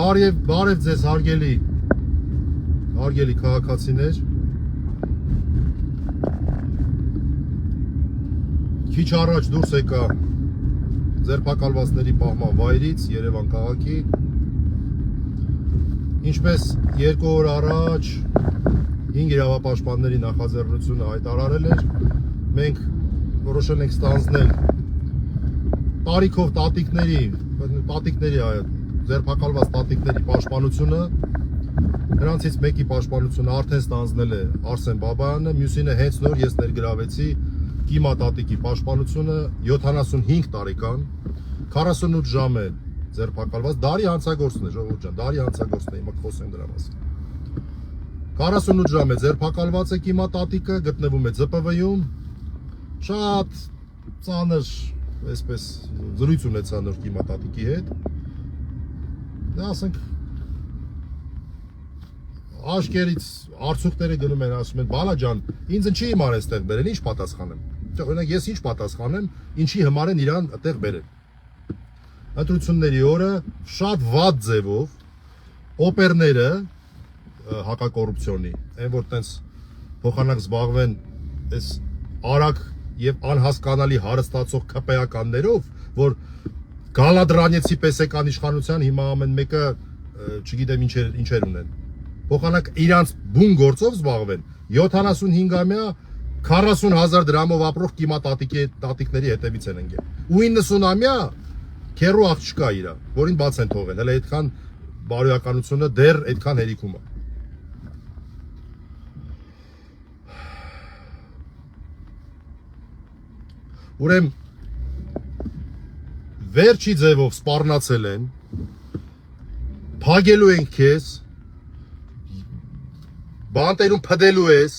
Բարև ձեզ հարգելի քաղաքացիներ։ Քիչ առաջ դուրս եկա ձերբակալվածների պահման վայրից Երևան քաղաքի։ Ինչպես 2 օր առաջ 5 իրավապաշտպանների նախաձեռնությունը հայտարարել էր, մենք որոշել ենք ստանձնել տարիքով տատիկների ձերբակալված տատիկների պաշտպանությունը։ Նրանցից մեկի պաշտպանությունը արդեն ստանձնել է Արսեն Բաբայանը, մյուսինը հենց նոր ես ներգրավեցի Կիմա տատիկի պաշտպանությունը 75 տարեկան 48 ժամ է ձերբակալված, դարի հանցագործն է, ժողովուրդ ջան, դարի հանցագործն է, հիմա խոսեմ դրա մասին։ 48 ժամ է ձերբակալված է Կիմա տատիկը, գտնվում է ԶՊՎ-ում, շատ ծանր այսպես զրույց ունեցա նոր Կիմա տատիկի հետ։ Դա ասենք աշկերից արցուկները գնում են, ասում են, բալա ջան, ինձ ինչի հիմար է ստեղ բերել, ինչ պատասխանեմ։ Օրինակ ես ինչ պատասխանեմ, ինչի հիմար են իրան այդտեղ բերել։ Ընտրությունների օրը շատ վատ ձևով օպերները հակակոռուպցիոնի, այն որ տենց փոխանակ զբաղվեն այս արագ եւ անհասկանալի հարստացող ԿՊԱ-կաններով, որ Գալադրանեցի պես եկան իշխանության, հիմա ամեն մեկը չգիտեմ ինչեր ունեն։ Փոխանակ իրանց բուն գործով զբաղվեն 75-ամյա 40,000 դրամով ապրող Կիմա տատիկների հետևից են ընկել։ Ու 90-ամյա քերու աղջկա իրա, որին բաց են թողել, հələ այդքան բարոյականությունը դեռ այդքան հերիքում է։ Ուրեմն վերջի ձևով սպառնացել են, փագելու են քեզ, բանտերում փդելու ես,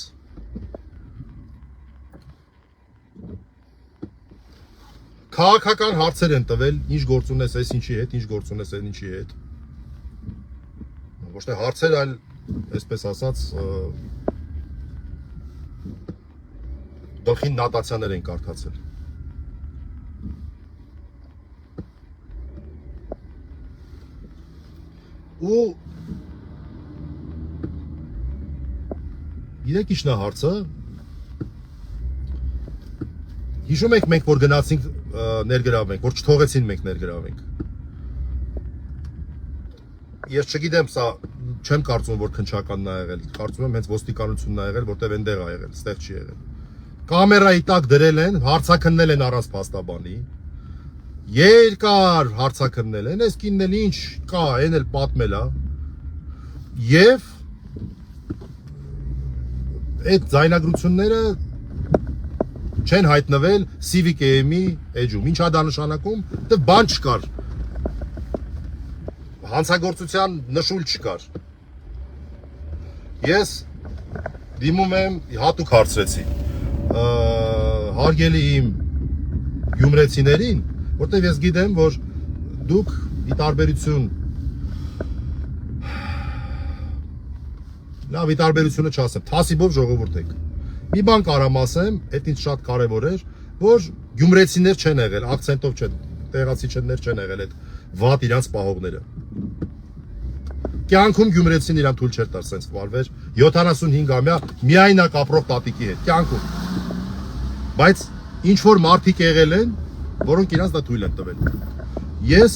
քաղաքական հարցեր են տվել, ինչ գործ ունես այս ինչի հետ, ինչ գործ ունես այն ինչի հետ։ Ոչ թե հարցեր, այլ այսպես ասած գլխին նոտացիաներ են կարդացել։ Ու գիտեք ինչն է հարցը։ Հիշում եք մենք որ գնացինք ներգրավենք, որ չթողեցին մենք ներգրավենք։ Ես չգիտեմ, սա չեմ կարծում որ քնչականն ա եղել, կարծում եմ հենց ոստիկանությունն ա եղել, որտեվ այնտեղ ա եղել, ստեղ չի եղել։ Կամերայի տակ դրել են, հարցաքննել են առանց փաստաբանի։ Երկար հարցաքննել են, այս կինն էլ ինչ կա, այն էլ պատմել է։ Եվ այդ ձայնագրությունները չեն հայտնվել Civic AM-ի էջում։ Ինչ է դա նշանակում, դե բան չկար։ Հանցագործության նշույլ չկար։ Ես դիմում եմ հատուկ հարցրեցի հարգելի իմ գյումրեցիներին, որտեղ ես գիտեմ, որ դուք ի տարբերություն լավ ի տարբերությունը չասեմ, թասիբով ժողովուրդ եք։ Մի բան կարամ ասեմ, այդ ինձ շատ կարևոր էր, որ գյումրեցիներ չեն եղել, ակցենտով չեն, տեղացիներ չեն եղել այդ վատ իրանց պահողները։ Կյանքում գյումրեցին իրան թույլ չէր տար սենց վարվեր 75-ամյա միայնակ ապրող տատիկի հետ, կյանքում։ Բայց ինչ որ մարդիկ եղել են, որոնք իրանց դա թույլ են տվել։ Ես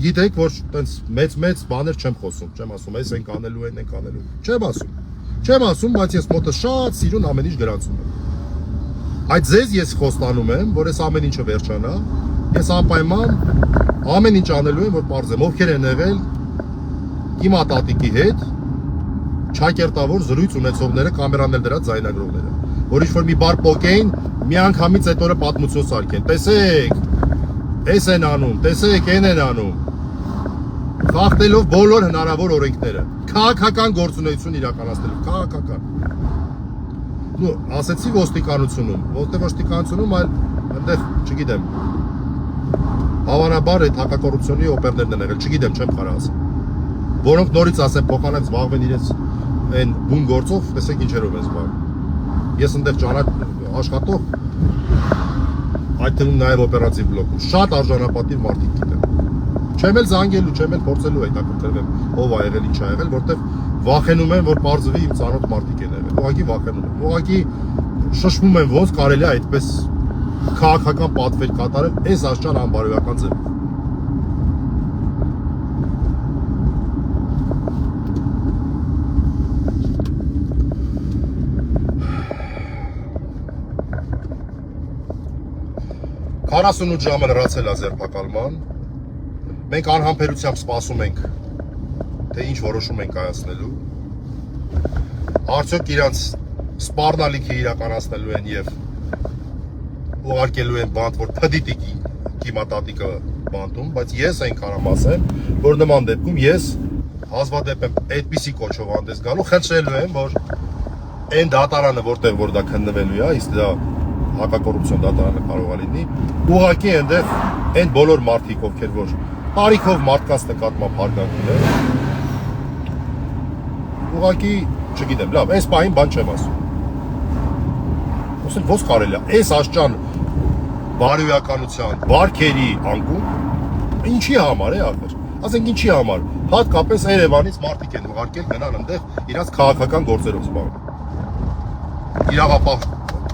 գիտեք, որ տենց մեծ բաներ չեմ խոսում, չեմ ասում, այս ենք անելու, այն ենք անելու, չեմ ասում, բայց ես մոտը շատ սիրուն ամեն ինչ գրանցում եմ։ Այդ ձեզ ես խոստանում եմ, որ այս ամեն ինչը վերջանա, ես անպայման ամեն ինչ անելու եմ, որ պարզեմ, ովքեր են եղել Կիմա տատիկի հետ, չակերտավոր զրույց ունեցողները, կամերանել դրած ձայնագրողները, որ ինչ-որ մի բար պոկեին, մի անգամից այդ օրը պատմություն սարքեն, տեսեք, այս են անում, տեսեք, այն են անում, խախտելով բոլոր հնարավոր օրենքները, քաղաքական գործունեություն իրականացնելով, քաղաքական։ Նու, ասեցի ոստիկանությունում, ոստիկանությունում, այլ այնտեղ, չգիտեմ, հավանաբար այդ հակակոռուպցիոնի օպերներն են եղել, չգիտեմ, չեմ կարող ասել։ Որոնք նորից ասեմ, փոխանակ զբաղվեն իրենց այն բուն գործով, տեսեք ինչերով են զբաղվում։ Ես այնտեղ աշխատող, այդ թվում նաև օպերատիվ բլոկում, շատ արժանապատիվ մարդիկ գիտեմ։ Չեմ էլ զանգելու, չեմ էլ փորձելու հետաքրքրվեմ ով ա եղել, ինչ ա եղել, որտեվ վախենում եմ, որ բարձվի իմ ծանոթ մարդիկ են եղել։ Ուղղակի վախենում եմ։ Ուղղակի շշմում եմ ոնց կարելի է այդպես քաղաքական պատվեր կատարել այս աշճան անբարոյական ձևով։ Քառասունութ ժամը լրացել է ձերբակալման։ Մենք անհամբերությամբ սպասում ենք, թե ինչ որոշում են կայացնելու։ Արդյոք իրանց սպառնալիքը իրականացնելու են եւ ուղարկելու են բանտ, որ փդիտի կիմատատիկը բանտում, բայց ես այնքան եմ ասեմ, որ նման դեպքում ես հազվադեպ եմ այդպիսի կոչով հանդես գալու, խնդրելու եմ, որ այն դատարանը, որտեղ որ դա քննվելու է, իսկ դա հակակոռուպցիոն դատարանը կարող է լինի, ուղղակի այնտեղ այն բոլոր մարդիկ, ովքեր որ տարիքով մարդկանց նկատմամբ հարգանք ունեն, ուղղակի, չգիտեմ, լավ, այս պահին բան չեմ ասում։ Ոսել ոնց կարելի է, այս աշճան բարոյականության, բարքերի անկում, ինչի համար է ախր, ասենք ինչի համար, հատկապես Երևանից մարդիկ են ուղարկել գնան այնտեղ իրաց քաղաքական գործերով զբաղվել,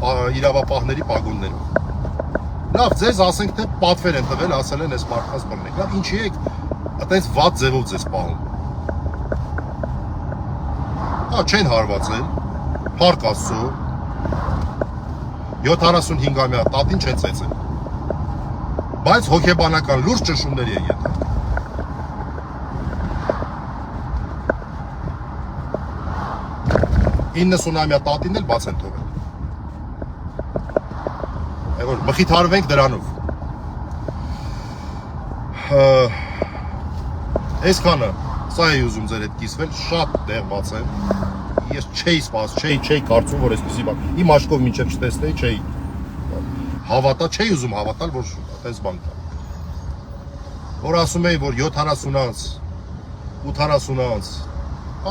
իրավապահների պագոններով։ Լավ, ձեզ ասենք թե պատվեր են տվել, ասել են այս մարդկանց բռնեք, լավ, ինչի եք այդպես վատ ձևով ձեզ պահում։ Հա, չեն հարվածել, փառք Աստծո, 75-ամյա տատին չեն ծեծել, բայց հոգեբանական լուրջ ճնշումների են ենթարկվել։ 90-ամյա տատին էլ բաց են թողել։ Որ մխիթարվենք դրանով։ Այսքանը, սա է ուզում ձեր հետ կիսվել, շատ դեղված եմ։ Ես չէի կարծում, որ այսպեսի բան։ Իմ աչքով մինչև չտեսնեի, չէի հավատա, չէի ուզում հավատալ, որ այդպես բան կա։ Որ ասում էի, որ 70 անց, 80 անց,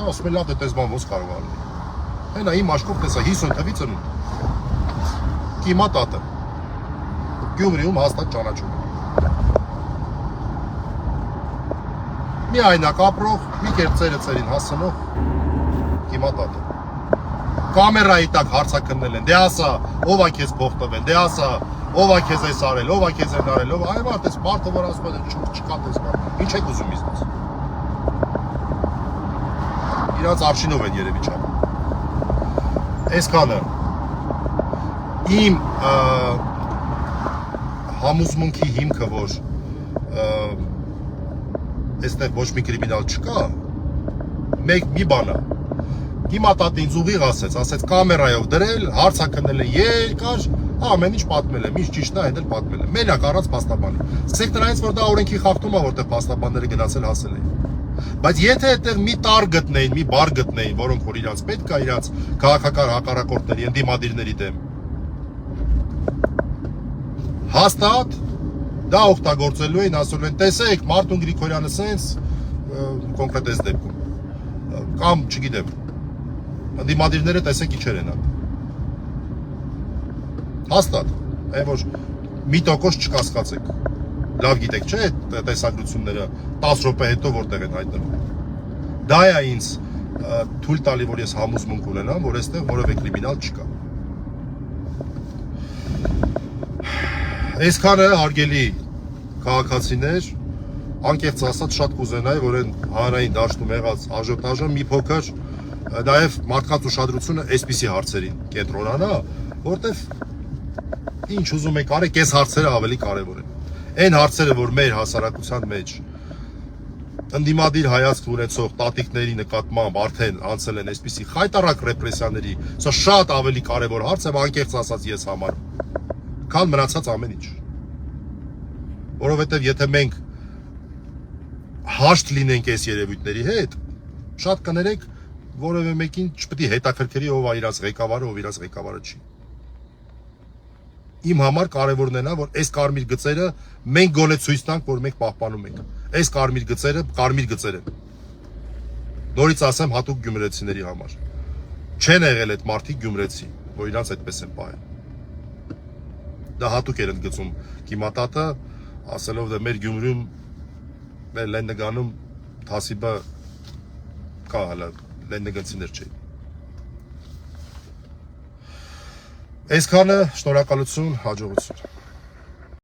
ասում եմ լավ, այդպես բան ոնց կարող է լինել։ Հենա իմ աչքով տեսա 50 թվի ծնունդ։ Կիմա տատը։ Գյումրիում հաստատ ճանաչում եմ։ Մի այնակ ապրող, մի կերպ ծերին հասցնող կիմա տատը։ Կամերայի տակ հարցաքննել են, դե ասա, ով ա քեզ փող տվել, դե ասա, ով ա քեզ այս արել, ով ա քեզ այն արել, ով այ մարդ էս մարդը որ ասում է չկա դες մարդ։ Ինչ եք ուզում իզնից։ Իրանց արշինով են երևի չափ։ Այսքանը իմ համոզմունքի հիմքը, որ այստեղ ոչ մի կրիմինալ չկա, մի բան է։ Հիմա տատը ինձ ուղիղ ասեց կամերայով դրել, հարցաքննել են երկար, ամեն ինչ պատմել եմ, ինչ ճիշտն է, այդ էլ պատմել եմ։ Մենակ առանց փաստաբանի։ Սկսեք դրանից, որ դա օրենքի խախտում է, որտեղ փաստաբանները գնացել հասել էին։ Բայց եթե այդտեղ մի տար գտնեին, մի բար գտնեին, որոնք որ իրանց պետք է իրանց քաղաքական հակառակորդների, ընդդիմադիրների դեմ հաստատ դա օգտագործելու էին, ասում են, տեսեք, Մարտուն Գրիգորյանը սենց կոնկրետ այս դեպքում կամ, չգիտեմ, ընդդիմադիրները տեսեք ինչեր են անում։ Հաստատ, այն որ մի տոկոս չկասկածեք, լավ գիտեք, չէ, տեսագրությունները 10 րոպե հետո որտեղ են հայտնվում։ Դա է ինձ թույլ տալի, որ ես համոզմունք ունենամ, որ այստեղ որևէ կրիմինալ չկա։ Այսքանը հարգելի քաղաքացիներ, անկեղծ ասած շատ կուզենայի, որ այն հանրային դաշտում եղած աժոտաժը մի փոքր նաև մարդկանց ուշադրությունը այսպիսի հարցերին կենտրոնանա, որտեվ ինչ ուզում եք արեք, այս հարցերը ավելի կարևոր են։ Այն հարցերը, որ մեր հասարակության մեջ ընդդիմադիր հայացք ունեցող տատիկների նկատմամբ արդեն անցել են այսպիսի խայտառակ ռեպրեսիաների, սա շատ ավելի կարևոր հարց է, անկեղծ ասած ես համարում, քան մնացած ամեն ինչ։ Որովհետև եթե մենք հաշտ լինենք այս երևույթների հետ, շատ կներեք, որևէ մեկին չպետք է հետաքրքրի ով է իրաց ղեկավարը, ով իրաց ղեկավարը չի։ Իմ համար կարևորն է նա, որ այս կարմիր գծերը մենք գոնե ցույց տանք, որ մենք պահպանում ենք։ Այս կարմիր գծերը կարմիր գծեր են։ Նորից ասեմ հատուկ գյումրեցիների համար։ Չեն եղել այդ մարդիկ գյումրեցի, որ իրանց այդպես են պահել։ Դա հատուկ էր ընդգծում Կիմատատը, ասելով դե մեր Գյումրիում մեր լենդգանում թասիբը կա հələ լենդգնցիներ չէ։ Այսքանը շնորհակալություն, հաջողություն։